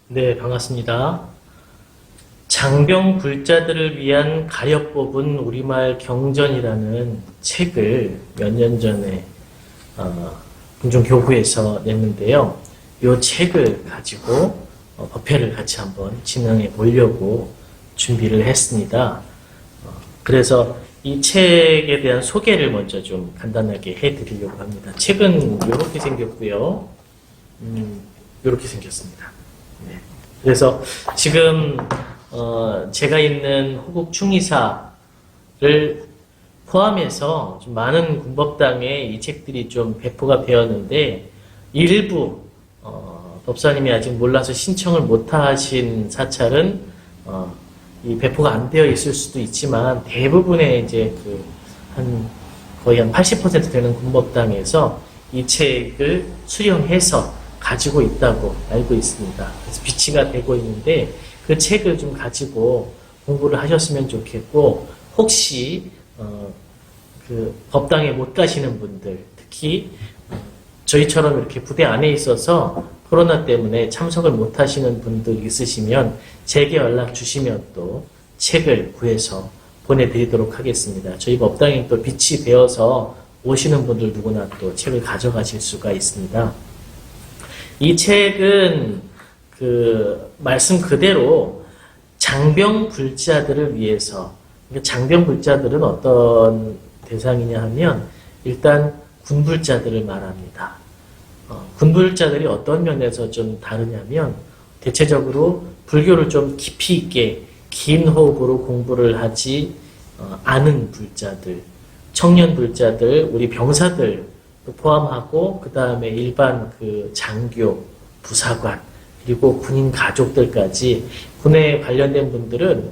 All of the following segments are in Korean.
네, 반갑습니다. 장병불자들을 위한 가려 뽑은 우리말 경전이라는 책을 몇 년 전에 군종교구에서 냈는데요. 이 책을 가지고 법회를 같이 한번 진행해 보려고 준비를 했습니다. 그래서 이 책에 대한 소개를 먼저 좀 간단하게 해드리려고 합니다. 책은 이렇게 생겼고요. 이렇게 생겼습니다. 네. 그래서 지금 제가 있는 호국 충의사를 포함해서 좀 많은 군법당에 이 책들이 좀 배포가 되었는데 일부 법사님이 아직 몰라서 신청을 못하신 사찰은 이 배포가 안 되어 있을 수도 있지만 대부분의 이제 거의 한 80% 되는 군법당에서 이 책을 수령해서 가지고 있다고 알고 있습니다. 그래서 비치가 되고 있는데 그 책을 좀 가지고 공부를 하셨으면 좋겠고 혹시 그 법당에 못 가시는 분들 특히 저희처럼 이렇게 부대 안에 있어서 코로나 때문에 참석을 못 하시는 분들 있으시면 제게 연락 주시면 또 책을 구해서 보내드리도록 하겠습니다. 저희 법당에 또 빛이 되어서 오시는 분들 누구나 또 책을 가져가실 수가 있습니다. 이 책은 말씀 그대로 장병불자들을 위해서, 장병불자들은 어떤 대상이냐 하면 일단 군불자들을 말합니다. 군불자들이 어떤 면에서 좀 다르냐면 대체적으로 불교를 좀 깊이 있게 긴 호흡으로 공부를 하지 않은 불자들, 청년 불자들, 우리 병사들 포함하고 그 다음에 일반 장교, 부사관 그리고 군인 가족들까지 군에 관련된 분들은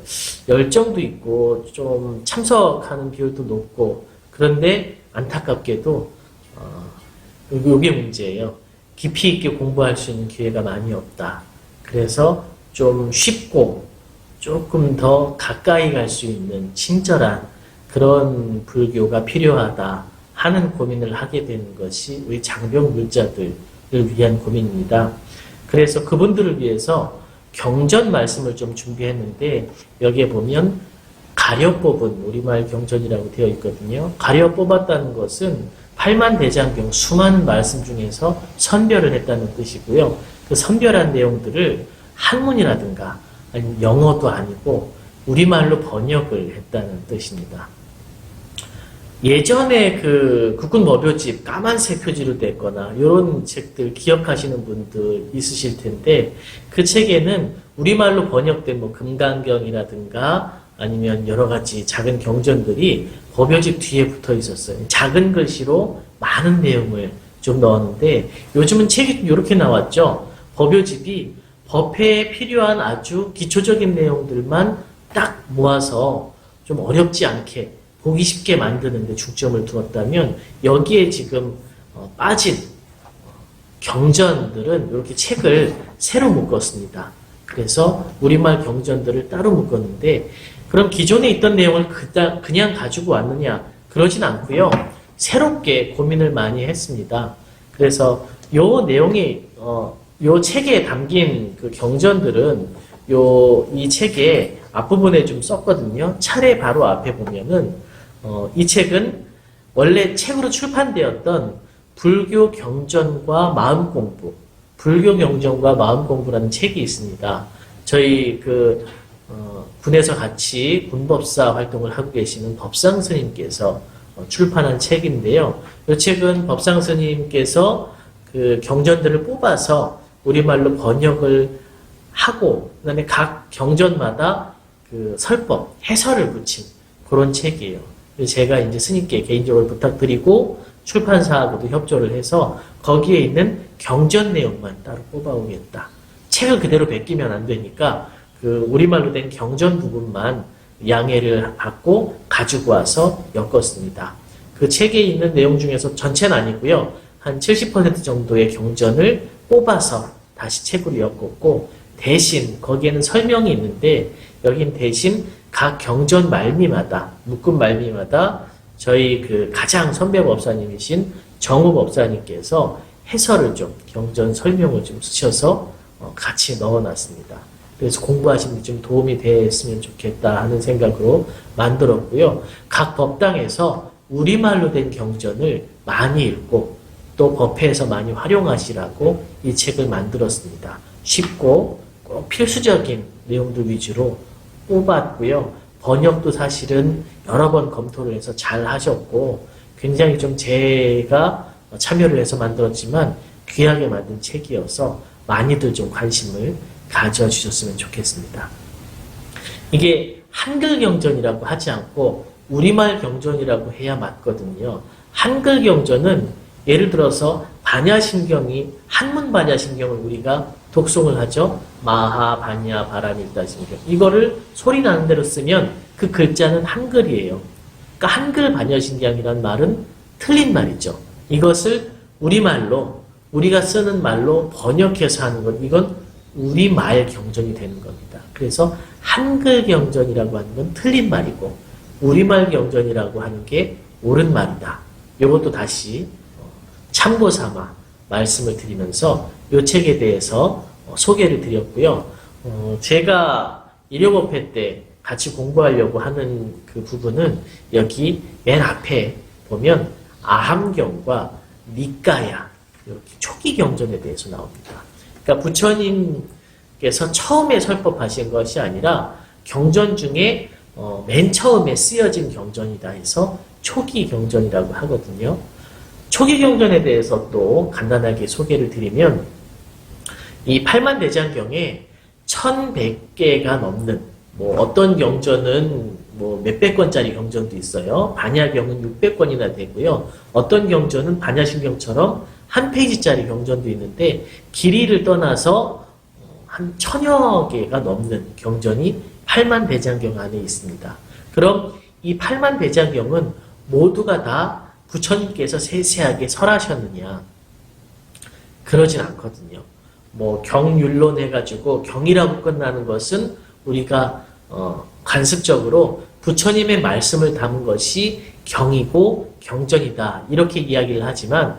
열정도 있고 좀 참석하는 비율도 높고 그런데 안타깝게도 이게 문제예요. 깊이 있게 공부할 수 있는 기회가 많이 없다. 그래서 좀 쉽고 조금 더 가까이 갈 수 있는 친절한 그런 불교가 필요하다 하는 고민을 하게 되는 것이 우리 장병불자들을 위한 고민입니다. 그래서 그분들을 위해서 경전 말씀을 좀 준비했는데 여기에 보면 가려 뽑은 우리말 경전이라고 되어 있거든요. 가려 뽑았다는 것은 팔만대장경 수많은 말씀 중에서 선별을 했다는 뜻이고요. 그 선별한 내용들을 한문이라든가 아니면 영어도 아니고 우리말로 번역을 했다는 뜻입니다. 예전에 국군 법요집 까만색 표지로 됐거나 이런 책들 기억하시는 분들 있으실 텐데 그 책에는 우리말로 번역된 금강경이라든가 아니면 여러 가지 작은 경전들이 법요집 뒤에 붙어 있었어요. 작은 글씨로 많은 내용을 좀 넣었는데 요즘은 책이 이렇게 나왔죠. 법요집이 법회에 필요한 아주 기초적인 내용들만 딱 모아서 좀 어렵지 않게 보기 쉽게 만드는 데 중점을 두었다면 여기에 지금 빠진 경전들은 이렇게 책을 새로 묶었습니다. 그래서 우리말 경전들을 따로 묶었는데 그럼 기존에 있던 내용을 그냥 가지고 왔느냐? 그러진 않고요. 새롭게 고민을 많이 했습니다. 그래서 요 내용이 요 책에 담긴 경전들은 이 책의 앞부분에 좀 썼거든요. 차례 바로 앞에 보면은 이 책은 원래 책으로 출판되었던 불교 경전과 마음 공부, 불교 경전과 마음 공부라는 책이 있습니다. 저희 군에서 같이 군법사 활동을 하고 계시는 법상 스님께서 출판한 책인데요. 이 책은 법상 스님께서 경전들을 뽑아서 우리말로 번역을 하고 그다음에 각 경전마다 설법, 해설을 붙인 그런 책이에요. 제가 이제 스님께 개인적으로 부탁드리고 출판사하고도 협조를 해서 거기에 있는 경전 내용만 따로 뽑아오겠다. 책을 그대로 베끼면 안 되니까 우리말로 된 경전 부분만 양해를 받고 가지고 와서 엮었습니다. 그 책에 있는 내용 중에서 전체는 아니고요. 한 70% 정도의 경전을 뽑아서 다시 책으로 엮었고 대신 거기에는 설명이 있는데 여긴 대신 각 경전 말미마다 묶음 말미마다 저희 가장 선배 법사님이신 정우 법사님께서 해설을 좀 경전 설명을 좀 쓰셔서 같이 넣어놨습니다. 그래서 공부하시는 데 좀 도움이 됐으면 좋겠다 하는 생각으로 만들었고요. 각 법당에서 우리말로 된 경전을 많이 읽고 또 법회에서 많이 활용하시라고 이 책을 만들었습니다. 쉽고 꼭 필수적인 내용들 위주로 뽑았고요. 번역도 사실은 여러 번 검토를 해서 잘 하셨고 굉장히 좀 제가 참여를 해서 만들었지만 귀하게 만든 책이어서 많이들 좀 관심을 가져주셨으면 좋겠습니다. 이게 한글 경전이라고 하지 않고 우리말 경전이라고 해야 맞거든요. 한글 경전은 예를 들어서 반야심경이 한문 반야심경을 우리가 독송을 하죠. 마하, 반야, 바라밀다심경. 이거를 소리 나는 대로 쓰면 그 글자는 한글이에요. 그러니까 한글 반야심경이란 말은 틀린 말이죠. 이것을 우리말로 우리가 쓰는 말로 번역해서 하는 것, 이건 우리말 경전이 되는 겁니다. 그래서 한글 경전이라고 하는 건 틀린 말이고 우리말 경전이라고 하는 게 옳은 말이다. 이것도 다시 참고 삼아 말씀을 드리면서 이 책에 대해서 소개를 드렸고요. 제가 일요법회 때 같이 공부하려고 하는 그 부분은 여기 맨 앞에 보면 아함경과 니까야 이렇게 초기 경전에 대해서 나옵니다. 그러니까 부처님께서 처음에 설법하신 것이 아니라 경전 중에 맨 처음에 쓰여진 경전이다 해서 초기 경전이라고 하거든요. 초기 경전에 대해서 또 간단하게 소개를 드리면 이 팔만대장경에 1100개가 넘는 뭐 어떤 경전은 뭐 몇백 권짜리 경전도 있어요. 반야경은 600권이나 되고요. 어떤 경전은 반야심경처럼 한 페이지짜리 경전도 있는데 길이를 떠나서 한 1000여 개가 넘는 경전이 팔만대장경 안에 있습니다. 그럼 이 팔만대장경은 모두가 다 부처님께서 세세하게 설하셨느냐? 그러진 않거든요. 뭐 경율론 해가지고 경이라고 끝나는 것은 우리가 관습적으로 부처님의 말씀을 담은 것이 경이고 경전이다 이렇게 이야기를 하지만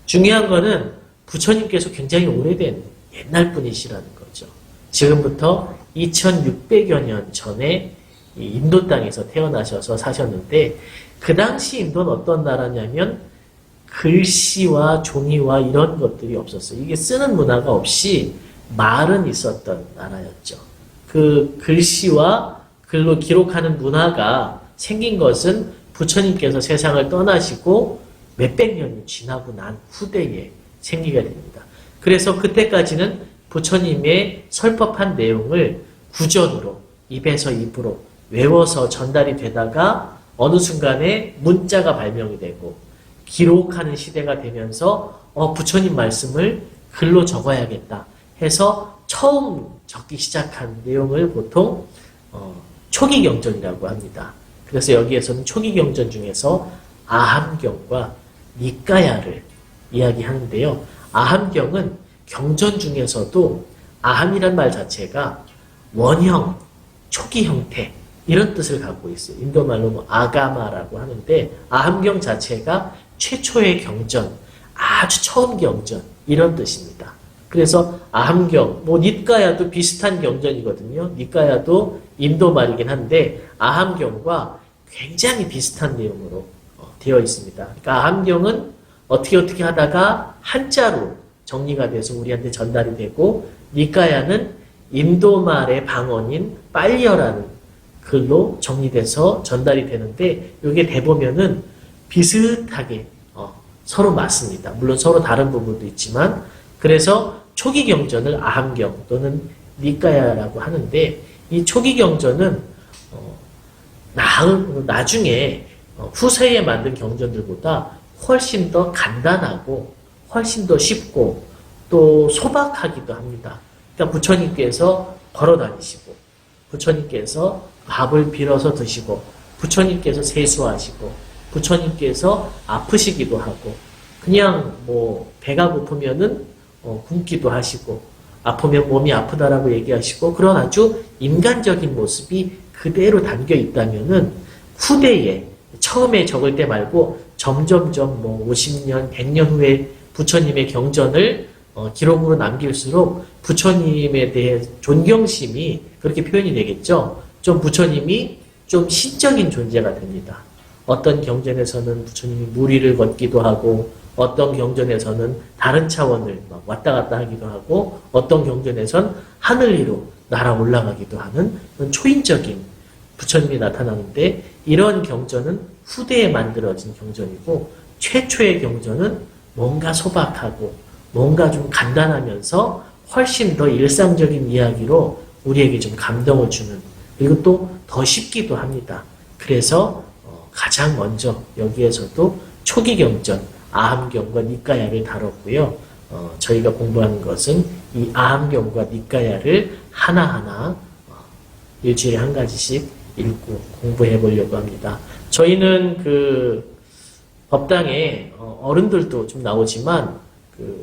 중요한 거는 부처님께서 굉장히 오래된 옛날 분이시라는 거죠. 지금부터 2600여 년 전에 인도 땅에서 태어나셔서 사셨는데 그 당시 인도는 어떤 나라냐면 글씨와 종이와 이런 것들이 없었어요. 이게 쓰는 문화가 없이 말은 있었던 나라였죠. 그 글씨와 글로 기록하는 문화가 생긴 것은 부처님께서 세상을 떠나시고 몇백 년이 지나고 난 후대에 생기게 됩니다. 그래서 그때까지는 부처님의 설법한 내용을 구전으로 입에서 입으로 외워서 전달이 되다가 어느 순간에 문자가 발명이 되고 기록하는 시대가 되면서 부처님 말씀을 글로 적어야겠다 해서 처음 적기 시작한 내용을 보통 초기 경전이라고 합니다. 그래서 여기에서는 초기 경전 중에서 아함경과 니까야를 이야기하는데요. 아함경은 경전 중에서도 아함이란 말 자체가 원형, 초기 형태 이런 뜻을 갖고 있어요. 인도말로 뭐 아가마라고 하는데 아함경 자체가 최초의 경전, 아주 처음 경전 이런 뜻입니다. 그래서 아함경, 뭐 니까야도 비슷한 경전이거든요. 니까야도 인도 말이긴 한데 아함경과 굉장히 비슷한 내용으로 되어 있습니다. 그러니까 아함경은 어떻게 하다가 한자로 정리가 돼서 우리한테 전달이 되고 니까야는 인도 말의 방언인 빨리어라는 글로 정리돼서 전달이 되는데 이게 대보면은 비슷하게 서로 맞습니다. 물론 서로 다른 부분도 있지만 그래서 초기 경전을 아함경 또는 니까야라고 하는데 이 초기 경전은 나중에 후세에 만든 경전들보다 훨씬 더 간단하고 훨씬 더 쉽고 또 소박하기도 합니다. 그러니까 부처님께서 걸어 다니시고 부처님께서 밥을 빌어서 드시고 부처님께서 세수하시고 부처님께서 아프시기도 하고 그냥 뭐 배가 고프면은 굶기도 하시고 아프면 몸이 아프다라고 얘기하시고 그런 아주 인간적인 모습이 그대로 담겨 있다면은 후대에 처음에 적을 때 말고 점점점 뭐 50년, 100년 후에 부처님의 경전을 기록으로 남길수록 부처님에 대해 존경심이 그렇게 표현이 되겠죠. 좀 부처님이 좀 신적인 존재가 됩니다. 어떤 경전에서는 부처님이 무리를 걷기도 하고 어떤 경전에서는 다른 차원을 막 왔다 갔다 하기도 하고 어떤 경전에선 하늘 위로 날아 올라가기도 하는 그런 초인적인 부처님이 나타나는데 이런 경전은 후대에 만들어진 경전이고 최초의 경전은 뭔가 소박하고 뭔가 좀 간단하면서 훨씬 더 일상적인 이야기로 우리에게 좀 감동을 주는 그리고 또 더 쉽기도 합니다. 그래서 가장 먼저 여기에서도 초기 경전 아함경과 니까야를 다뤘고요. 저희가 공부하는 것은 이 아함경과 니까야를 하나하나 일주일에 한 가지씩 읽고 공부해 보려고 합니다. 저희는 그 법당에 어른들도 좀 나오지만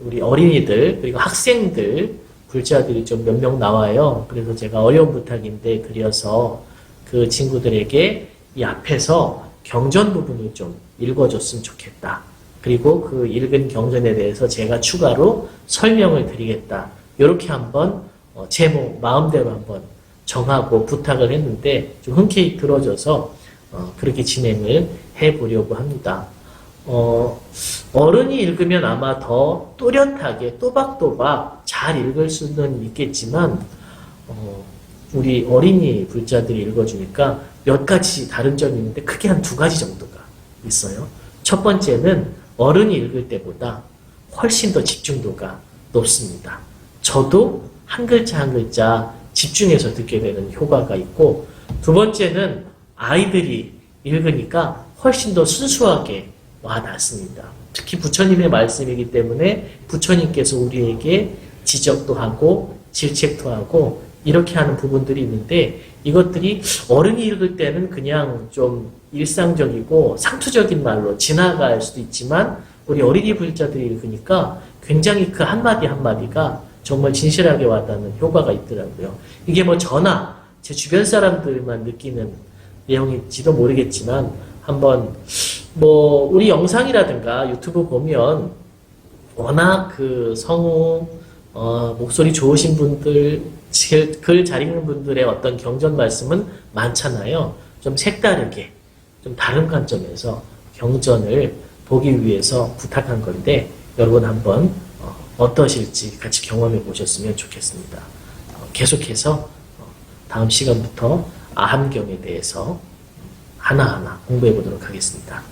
우리 어린이들 그리고 학생들 불자들이 좀 몇 명 나와요. 그래서 제가 어려운 부탁인데 드려서 그 친구들에게 이 앞에서 경전 부분을 좀 읽어줬으면 좋겠다. 그리고 그 읽은 경전에 대해서 제가 추가로 설명을 드리겠다. 이렇게 한번 제목 마음대로 한번 정하고 부탁을 했는데 좀 흔쾌히 들어줘서 그렇게 진행을 해보려고 합니다. 어른이 읽으면 아마 더 또렷하게 또박또박 잘 읽을 수는 있겠지만 우리 어린이 불자들이 읽어주니까 몇 가지 다른 점이 있는데 크게 한 두 가지 정도가 있어요. 첫 번째는 어른이 읽을 때보다 훨씬 더 집중도가 높습니다. 저도 한 글자 한 글자 집중해서 듣게 되는 효과가 있고 두 번째는 아이들이 읽으니까 훨씬 더 순수하게 와닿습니다. 특히 부처님의 말씀이기 때문에 부처님께서 우리에게 지적도 하고 질책도 하고 이렇게 하는 부분들이 있는데 이것들이 어른이 읽을 때는 그냥 좀 일상적이고 상투적인 말로 지나갈 수도 있지만 우리 어린이 불자들이 읽으니까 굉장히 그 한마디 한마디가 정말 진실하게 와닿는 효과가 있더라고요. 이게 뭐 저나 제 주변 사람들만 느끼는 내용일지도 모르겠지만 한번 뭐 우리 영상이라든가 유튜브 보면 워낙 그 성우 목소리 좋으신 분들 글 잘 읽는 분들의 어떤 경전 말씀은 많잖아요. 좀 색다르게 좀 다른 관점에서 경전을 보기 위해서 부탁한 건데 여러분 한번 어떠실지 같이 경험해 보셨으면 좋겠습니다. 계속해서 다음 시간부터 아함경에 대해서 하나하나 공부해 보도록 하겠습니다.